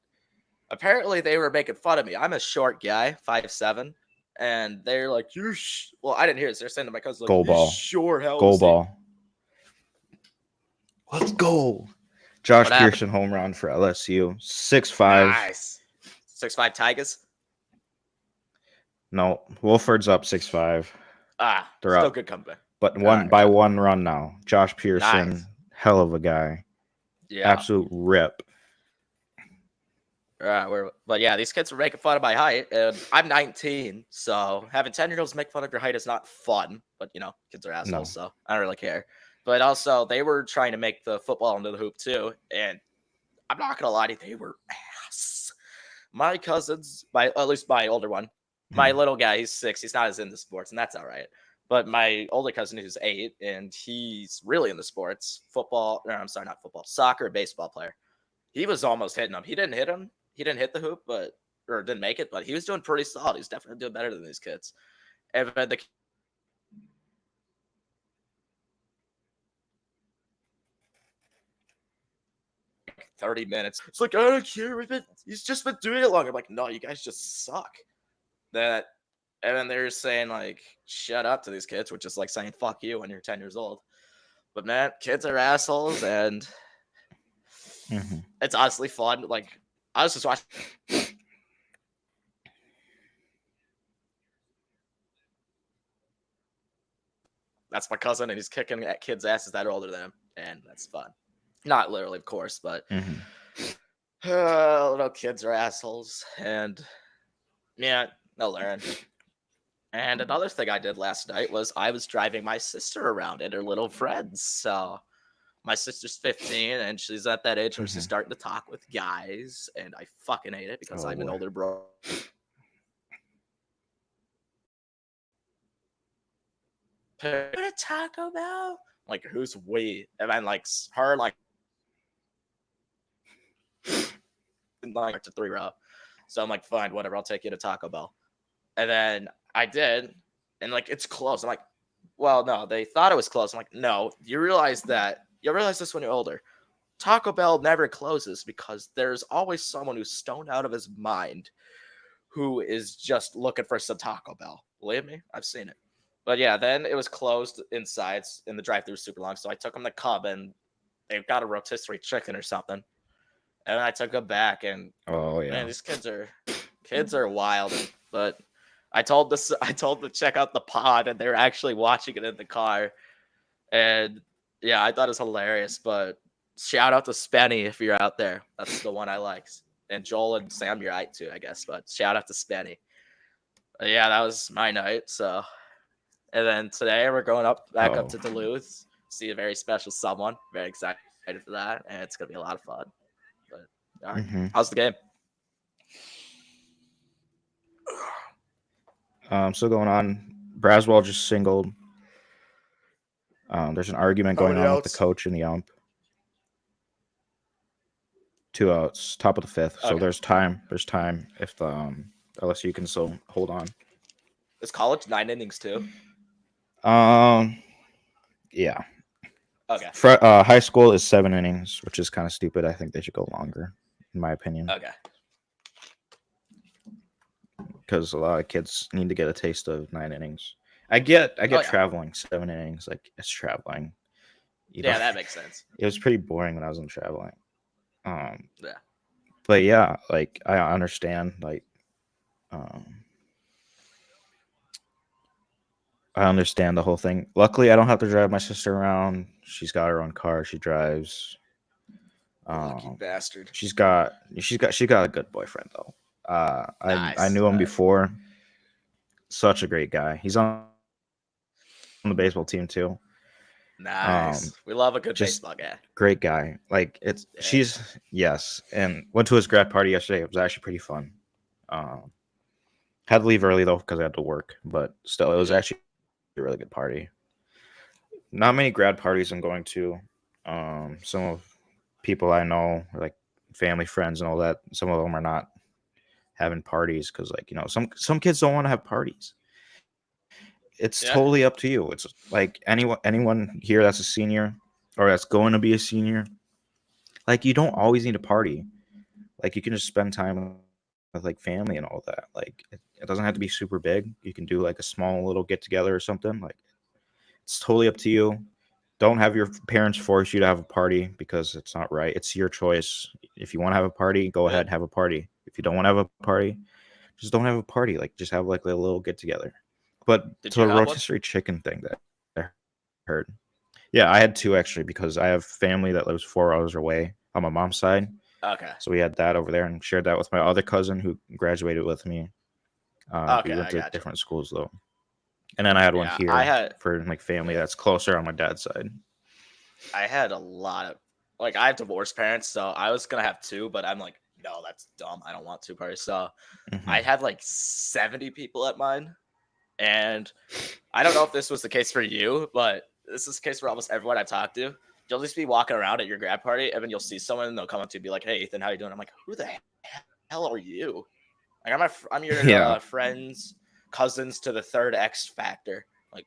apparently they were making fun of me. I'm a short guy, 5'7", and they're like, well, I didn't hear this. They're saying to my cousin, like, Goal you ball. sure hell Goal is he? ball. Let's go. Josh What happened? Pearson home run for LSU. 6'5". Nice. 6'5" Tigers. No, Wolford's up 6'5". They're Still up. good comeback. But All right. one run now. Josh Pearson, Nice. hell of a guy. Yeah. absolute rip. But yeah, these kids were making fun of my height, and I'm 19, so having 10-year-olds make fun of your height is not fun. But kids are No. assholes, so I don't really care. But also, they were trying to make the football into the hoop too, and I'm not gonna lie to you, they were ass. My cousins, at least my older one, my Mhm. little guy, he's 6. He's not as into sports, and that's all right. But my older cousin, who's 8, and he's really into sports, football. No, I'm sorry, not football, soccer, baseball player. He was almost hitting him. He didn't hit him. He didn't hit the hoop, or didn't make it, but he was doing pretty solid. He's definitely doing better than these kids. And then the 30 minutes. It's like, I don't care. He's just been doing it long. I'm like, no, you guys just suck. That, and then they're saying like, shut up to these kids, which is like saying fuck you when you're 10 years old. But man, kids are assholes, and Mhm. it's honestly fun. Like, I was just watching. That's my cousin, and he's kicking at kids' asses that are older than him, and that's fun. Not literally, of course, but Mhm. little kids are assholes, and yeah, they'll learn. And another thing I did last night was I was driving my sister around and her little friends. So my sister's 15, and she's at that age where she's Mhm. starting to talk with guys, and I fucking hate it because Oh I'm an boy. older bro. At a Taco Bell, like who's we? And then like her like to 3 row. So I'm like, fine, whatever. I'll take you to Taco Bell. And then I did, and like it's close. I'm like, well, no, they thought it was close. I'm like, no, you realize this when you're older. Taco Bell never closes because there's always someone who's stoned out of his mind who is just looking for some Taco Bell. Believe me, I've seen it. But yeah, then it was closed inside, and the drive-through was super long. So I took them to Cub, and they've got a rotisserie chicken or something. And I took them back, and Oh man, yeah. these kids are wild. But I told them to check out the pod, and they're actually watching it in the car. And yeah, I thought it was hilarious. But shout out to Spenny if you're out there. That's the one I like. And Joel and Sam, you're right too, I guess. But shout out to Spenny. But yeah, that was my night. So, and then today we're going back up Oh. to Duluth, see a very special someone. Very excited for that, and it's gonna be a lot of fun. But all right, Mhm. how's the game? Still going on. Braswell just singled. There's an argument How going many on with the outs? coach and the ump. 2 outs, top of the fifth. So Okay, there's time. There's time if the LSU can still hold on. is college 9 innings too? Um, yeah. Okay, High school is 7 innings, which is kind of stupid. I think they should go longer, in my opinion, okay. because a lot of kids need to get a taste of 9 innings. I get Oh yeah, traveling 7 innings. Like it's traveling. You know, yeah, that makes sense. it was pretty boring when I was in traveling. Um, Yeah, but yeah, like I understand. Like, um, I understand the whole thing. Luckily, I don't have to drive my sister around. She's got her own car. She drives. lucky Um, bastard. she got a good boyfriend though. I Nice, knew him nice, before. Such a great guy. He's on the baseball team too. Um, nice. We love a good just baseball guy. great guy. Like it's Yeah, she's yes, and went to his grad party yesterday. It was actually pretty fun. Um, had to leave early though because I had to work, but still, it was yeah, actually a really good party. Not many grad parties I'm going to. Some of people I know, like family, friends, and all that. Some of them are not having parties because, like, some kids don't want to have parties. It's yeah. totally up to you. It's like anyone here that's a senior or that's going to be a senior. Like, you don't always need a party. Like, you can just spend time with like family and all that. Like, it doesn't have to be super big. You can do like a small little get together or something. Like, it's totally up to you. Don't have your parents force you to have a party because it's not right. It's your choice. If you want to have a party, go Yeah. ahead, have a party. If you don't want to have a party, just don't have a party. Like, just have like a little get together. But Did to you a have one? rotisserie chicken thing that I heard. Yeah, I had two actually because I have family that lives 4 hours away. on my mom's side. Okay. So we had that over there and shared that with my other cousin who graduated with me. We Okay, went I to got you. different schools though, and then I had one Yeah, I here had for like family yeah, that's closer on my dad's side. I had a lot of like I have divorced parents, so I was gonna have two, but I'm like, no, that's dumb. I don't want two parties. So I Hmm. had like 70 people at mine, and I don't know if this was the case for you, but this is the case for almost everyone I talked to. You'll just be walking around at your grad party, and then you'll see someone, and they'll come up to you and be like, "Hey, Ethan, how you doing?" I'm like, "Who the hell are you?" Like, I'm your Yeah. friend's cousins to the third X Factor. Like,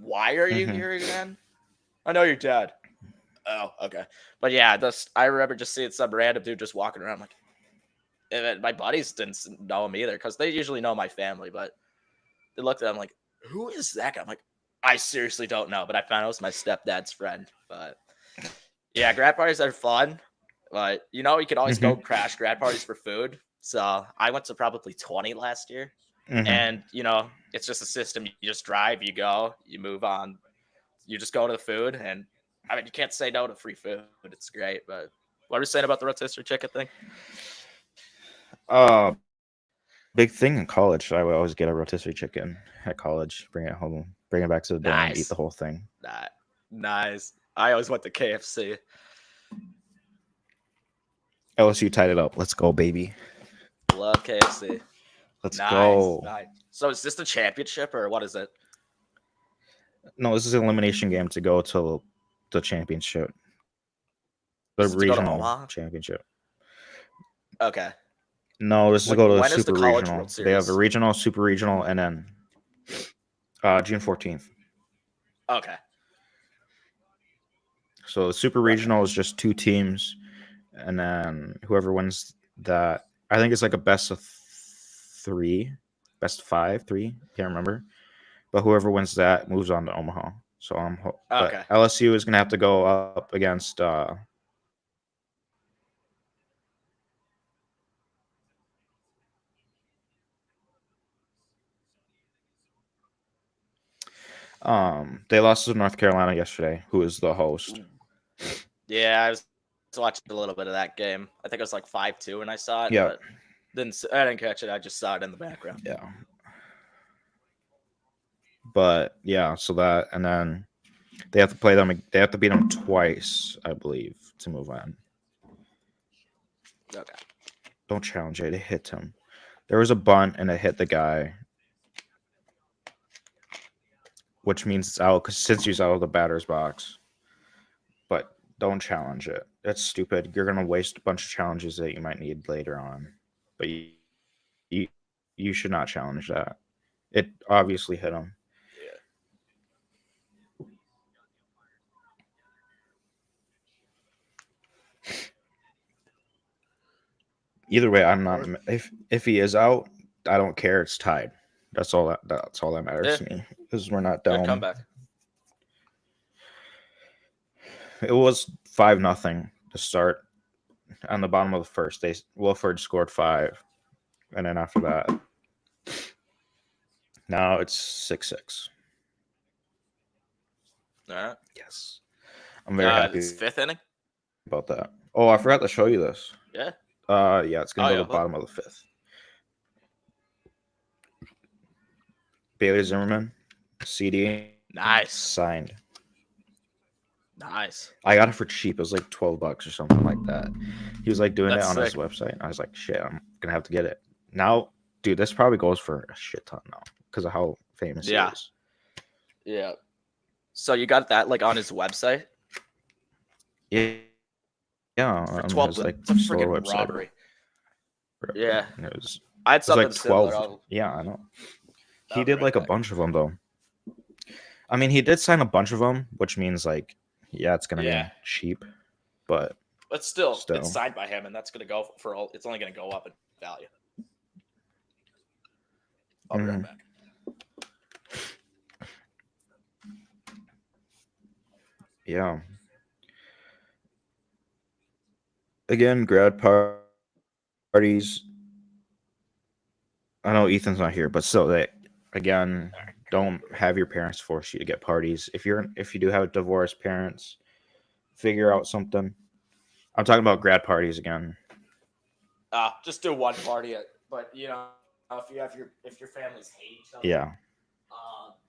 why are you Hmm. here again? I know your dad. Oh, okay. But yeah, this I remember just seeing some random dude just walking around. Like, and then my buddies didn't know him either because they usually know my family. But they looked at him like, "Who is that guy?" I'm like, "I seriously don't know." But I found out it was my stepdad's friend. But yeah, grad parties are fun. But you could always go Hmm. crash grad parties for food. So I went to probably 20 last year. Hmm. And it's just a system. You just drive, you go, you move on, you just go to the food, and I mean, you can't say no to free food. It's great. But what were you saying about the rotisserie chicken thing? Big thing in college. I would always get a rotisserie chicken at college, bring it home, bring it back to the dorm, eat the Nice, whole thing. nice. I always went to KFC. LSU tied it up. Let's go, baby. Love KFC. Let's Nice, go. nice. So is this the championship or what is it? No, this is an elimination game to go to the championship, the Is it to go to regional Omaha? championship. Okay. No, this is to go to the When is the super College regional. World They have a Series? regional, super regional, and then June 14th. Okay. So the super Okay. regional is just two teams, and then whoever wins that, I think it's like a best of three, best of five, three. Can't remember. But whoever wins that moves on to Omaha. So but Okay. LSU is gonna have to go up against they lost to North Carolina yesterday, who is the host. Ooh. Yeah, I was watching a little bit of that game. I think it was like 5-2 when I saw it, Yeah, but I didn't catch it. I just saw it in the background. yeah. But yeah, so that and then they have to play them. They have to beat them twice, I believe, to move on. Okay. Don't challenge it. It hit him. There was a bunt and it hit the guy, which means it's out because since he's out of the batter's box. But don't challenge it. That's stupid. You're gonna waste a bunch of challenges that you might need later on. But you, you should not challenge that. It obviously hit him. Yeah. Either way, I'm not. Or If he is out, I don't care. It's tied. That's all that matters yeah, to me. Because we're not good down. comeback. It was 5-0 to start. On the bottom of the first, Wilford scored 5, and then after that, now it's 6-6. All right. Yes, I'm very It's happy fifth inning. about that. Oh, I forgot to show you this. Yeah. Yeah, it's Oh gonna go yeah. to the bottom of the 5th. Bailey Zimmerman, CD Nice. signed. Nice. I got it for cheap. It was like $12 or something like that. He was like doing it That's on his sick. website. I was like, shit, I'm gonna have to get it now, dude. This probably goes for a shit ton now because of how famous he Yeah. is. Yeah. So you got that like on his website Yeah, yeah, for on 12. his like It's a store freaking website. robbery. Or Yeah. whatever. It was I had like something 12. similar. Yeah, I know. He I'll be did right like a back. bunch of them though. I mean, he did sign a bunch of them, which means like, yeah, it's gonna Yeah. be cheap, but But still, it's still. signed by him, and that's gonna go for all. It's only gonna go up in value. I'll be right Mhm. back. Yeah. Again, parties. I know Ethan's not here, but still, they again All right. don't have your parents force you to get parties. If you do have divorced parents, figure out something. I'm talking about grad parties again. Just do one party, but if your family's hate each other, Yeah,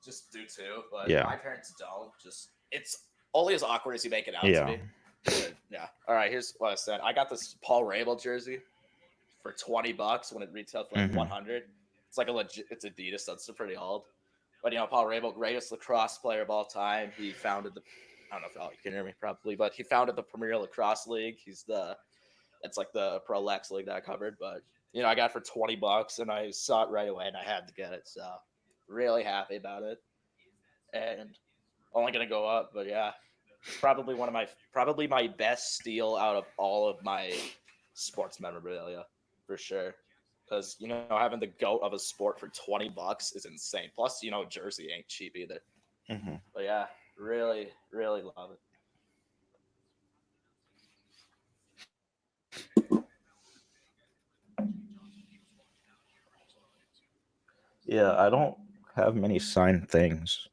just do two. But my yeah, parents don't. Just it's only as awkward as you make it out to yeah. be. But, yeah. All right. Here's what I said. I got this Paul Rabel jersey for $20 when it retailed for like Hmm. 100. It's like a legit. It's Adidas. So it's pretty old. But Paul Rabel, greatest lacrosse player of all time. He founded the. I don't know if you can hear me probably, but he founded the Premier Lacrosse League. It's like the Pro Lex League that I covered. But I got it for $20, and I saw it right away, and I had to get it. So really happy about it, and only gonna go up. But yeah, probably my best steal out of all of my sports memorabilia for sure. Because having the goat of a sport for $20 is insane. Plus, jersey ain't cheap either. Hmm. But yeah, really, really love it. Yeah, I don't have many signed things.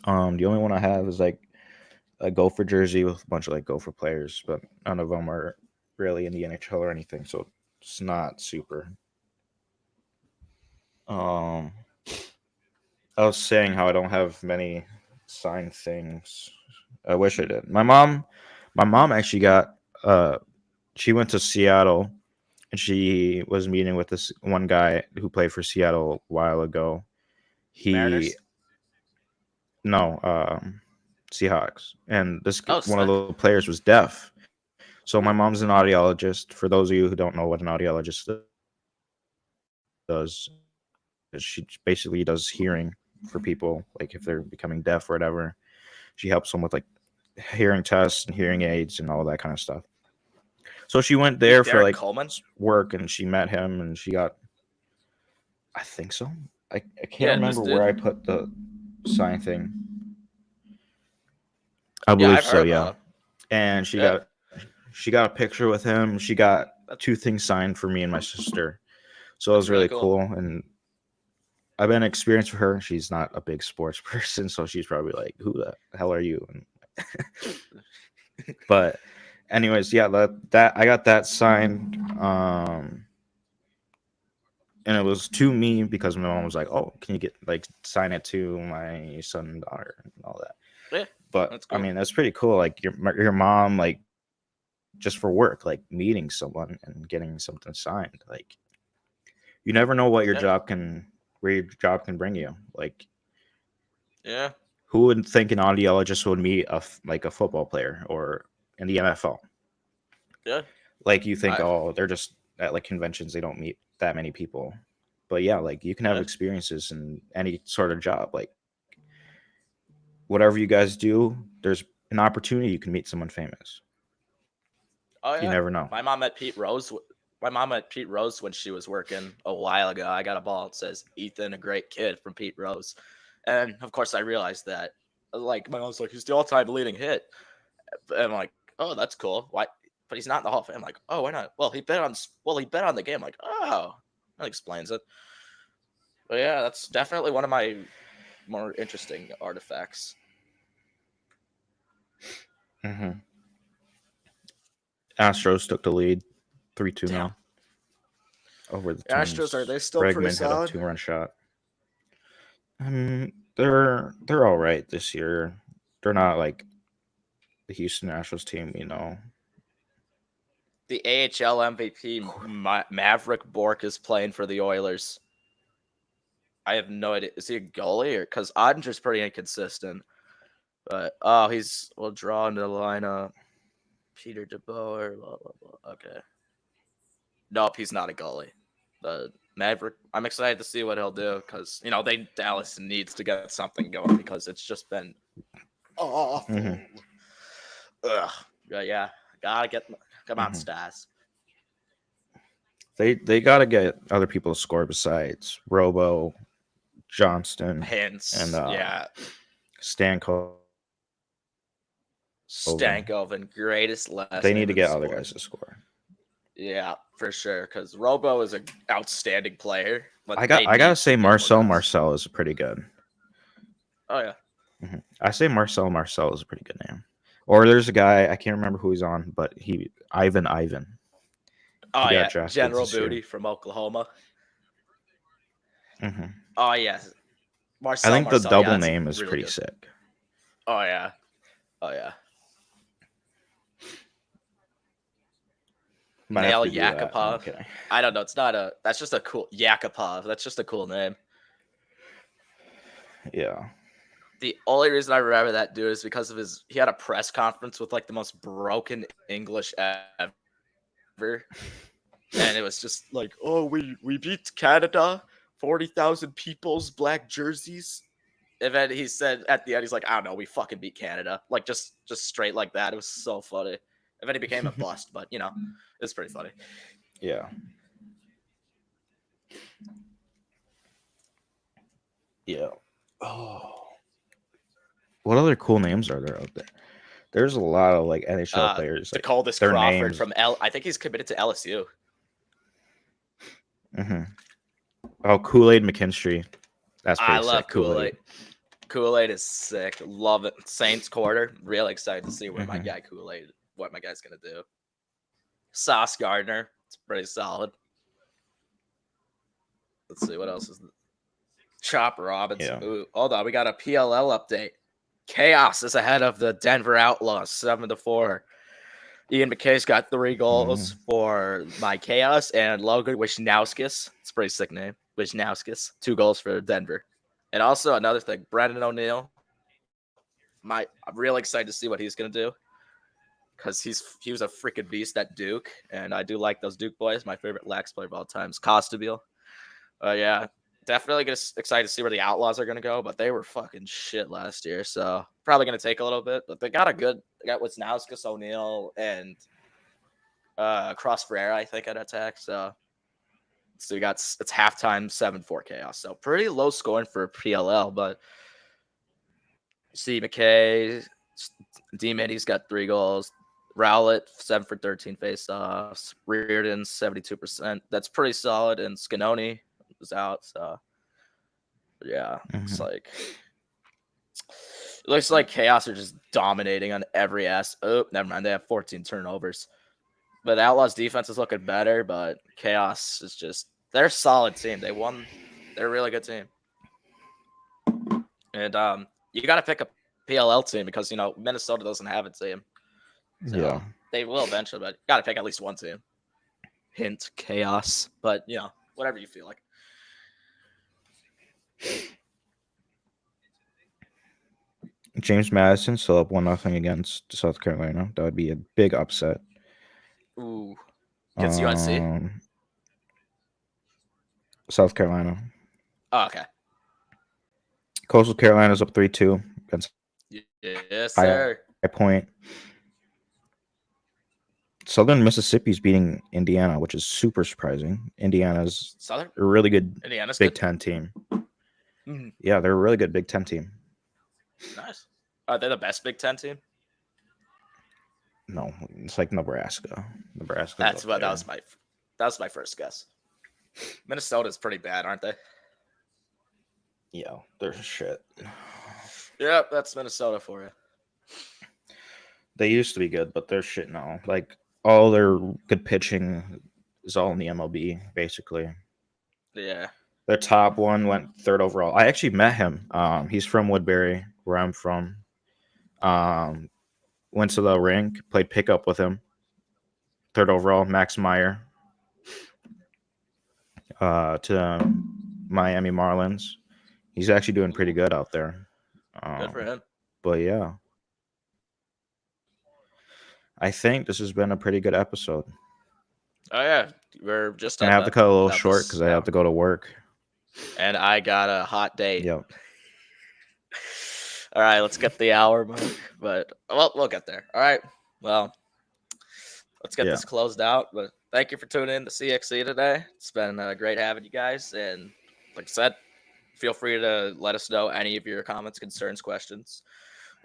The only one I have is like a Gopher jersey with a bunch of like Gopher players, but none of them are really in the NHL or anything, so it's not super. Um, I was saying how I don't have many signed things. I wish I did. My mom actually got. She went to Seattle, and she was meeting with this one guy who played for Seattle a while ago. He Mariners. no, Seahawks, and Oh, one of sick. the players was deaf. So my mom's an audiologist. For those of you who don't know what an audiologist does, she basically does hearing for people, like if they're becoming deaf or whatever. She helps them with like hearing tests and hearing aids and all that kind of stuff. So she went there for Who's like Derek Coleman? work, and she met him, and she got, I think so. I can't Yeah, remember this where dude. I put the sign thing. I Yeah, believe I've so, heard yeah. about him. And Yeah, she got a picture with him. She got that's two things signed for me and my sister. So it that's was really really cool. cool. And I've been an experience for her. She's not a big sports person, so she's probably like, "Who the hell are you?" And, but, anyways, yeah, that I got that signed. And it was to me because my mom was like, "Oh, can you get like sign it to my son and daughter and all that?" Yeah, But that's I cool. mean, that's pretty cool. Like your mom, like just for work, like meeting someone and getting something signed. Like you never know what Yeah, where your job can bring you. Like yeah, who would think an audiologist would meet like a football player or in the NFL? yeah. Like you think, I oh, they're just at like conventions, they don't meet that many people. But yeah, like you can have yeah. experiences in any sort of job. Like whatever you guys do, there's an opportunity you can meet someone famous. Oh You yeah. never know. My mom met Pete Rose. My mom met Pete Rose when she was working a while ago. I got a ball that says Ethan, a great kid from Pete Rose, and of course I realized that. Like my mom's like, he's the all-time leading hit, and I'm like, oh, that's cool. Why? But he's not in the Hall of Fame. I'm like, oh, why not? Well, he bet on the game. I'm like, oh, that explains it. But yeah, that's definitely one of my more interesting artifacts. Hmm. Astros took the lead 3-2 Damn, now over the Astros, are Twins. they still pretty Bregman had a solid? 2-run shot. They're all right this year. They're not like the Houston Astros team, you know. The AHL MVP Maverick Bork is playing for the Oilers. I have no idea. Is he a goalie or because Ottinger's pretty inconsistent? But we'll draw into the lineup. Peter DeBoer, blah blah blah. Okay. Nope, he's not a goalie. The Maverick. I'm excited to see what he'll do because Dallas needs to get something going because it's just been awful. Hmm. Ugh. Yeah. Gotta get. Come on, Hmm. Stars. They got to get other people to score besides Robo, Johnston, and Hints. Yeah. Stankoven. Stankoven, greatest They last need to name get in the other guys to sport. score. Yeah, for sure. Because Robo is an outstanding player, but I they gotta need say to get more Marcel guys. Marcel is pretty good. Oh yeah, I say Marcel Marcel is a pretty good name. Or there's a guy I can't remember who he's on, but Ivan. He Oh got yeah, drafted General this year. Booty from Oklahoma. Hmm. Oh yeah, I think the Marcel. Yeah, double that's name is really pretty good. sick. Oh yeah, oh yeah. Might have Nail to do that. No, I'm Yakupov. kidding. I don't know. It's not a. That's just a cool Yakupov. That's just a cool name. Yeah. The only reason I remember that dude is because of his. He had a press conference with like the most broken English ever, and it was just like, "Oh, we beat Canada, 40,000 people's black jerseys." And then he said at the end, he's like, "I don't know, we fucking beat Canada," like just straight like that. It was so funny. And then he became a bust, but it's pretty funny. Yeah. Yeah. Oh. What other cool names are there out there? There's a lot of like NHL players. Like DeColdis their Crawford names. from L. I think he's committed to LSU. Hmm. Oh, Kool-Aid McKinstry. That's I pretty love sick. Kool-Aid. Kool-Aid is sick. Love it. Saints quarter. Really excited to see where my Hmm. guy Kool-Aid, what my guy's gonna do. Sauce Gardner. It's pretty solid. Let's see what else is. Chop Robinson. Yeah. Ooh, hold on. We got a PLL update. Chaos is ahead of the Denver Outlaws, 7-4. Ian McKay's got 3 goals for my Chaos, and Logan Wisnowskis. It's a pretty sick name. Wisnowskis. 2 goals for Denver. And also another thing, Brendan O'Neill. I'm really excited to see what he's gonna do. Because he was a freaking beast at Duke. And I do like those Duke boys. My favorite Lax player of all time is Costabile. Yeah. Definitely excited to see where the Outlaws are going to go, but they were fucking shit last year, so probably going to take a little bit. But they got Wisnauskas, O'Neill, and Cross Ferreira, I think, at attack. So you got it's halftime 7-4 Chaos, so pretty low scoring for PLL. But see McKay, D Mitty's got 3 goals. Rowlett 7 for 13 faceoffs. Reardon 72%. That's pretty solid, and Scanoni was out, so. Yeah, it's like it looks like Chaos are just dominating on every ass. Oh, never mind. They have 14 turnovers. But Outlaws defense is looking better, but Chaos is just they're a solid team. They're a really good team. And you gotta pick a PLL team because Minnesota doesn't have a team. So Yeah. they will eventually, but you gotta pick at least one team. Hint Chaos. But whatever you feel like. James Madison still up 1-0 against South Carolina. That would be a big upset. Ooh. Against UNC? South Carolina. Oh, okay. Coastal Carolina's up 3-2 against Yes, sir. High Point. Southern Mississippi's beating Indiana, which is super surprising. Indiana's a really good Big Ten team. Mm-hmm. Yeah, they're a really good Big Ten team. Nice. Are they the best Big Ten team? No, it's like Nebraska. That was my first guess. Minnesota's pretty bad, aren't they? Yeah, they're shit. Yep, that's Minnesota for you. They used to be good, but they're shit now. Like all their good pitching is all in the MLB, basically. Yeah. Their top one went 3rd overall. I actually met him. He's from Woodbury, where I'm from. Went to the rink, played pickup with him. 3rd overall, Max Meyer. To Miami Marlins. He's actually doing pretty good out there. Good for him. But yeah. I think this has been a pretty good episode. Oh, yeah. We're just I have to cut a little short because I have to go to work. And I got a hot date. Yep. All right, let's get the hour mark. But, we'll get there. All right. Well, let's get this closed out. But thank you for tuning in to CXE today. It's been great having you guys. And like I said, feel free to let us know any of your comments, concerns, questions,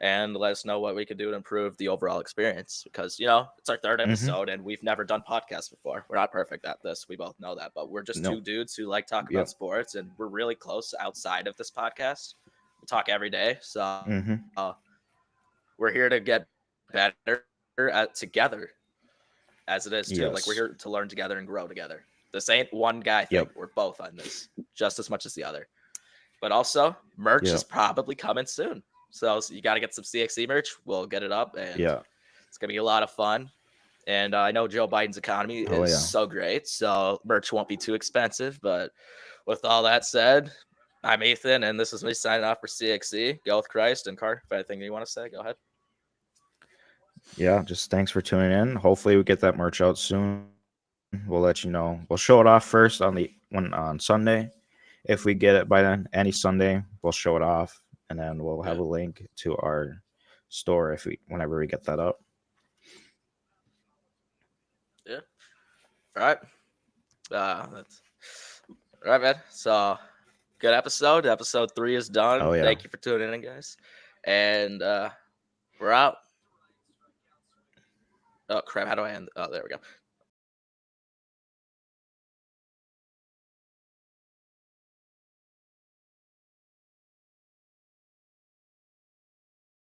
and let us know what we can do to improve the overall experience. Because, it's our 3rd episode and we've never done podcasts before. We're not perfect at this. We both know that. But we're just 2 dudes who like talking about sports, and we're really close outside of this podcast. We talk every day. So we're here to get better together as it is too. Like we're Yes. here to learn together and grow together. This ain't one guy thing. Yep. We're both on this just as much as the other. But also, merch Yep. is probably coming soon. So you got to get some CXE merch. We'll get it up, and Yeah. it's gonna be a lot of fun. And I know Joe Biden's economy Oh is yeah. so great, so merch won't be too expensive. But with all that said, I'm Ethan, and this is me signing off for CXE. Go with Christ. And Car, if anything you want to say, go ahead. Yeah. Just thanks for tuning in. Hopefully we get that merch out soon. We'll let you know. We'll show it off first on Sunday. If we get it by then, any Sunday, we'll show it off, and then we'll have Yeah. a link to our store whenever we get that up. Yeah. All right. That's all right, man. So good episode. Episode 3 is done. Oh yeah. Thank you for tuning in, guys. And we're out. Oh crap! How do I end? Oh, there we go.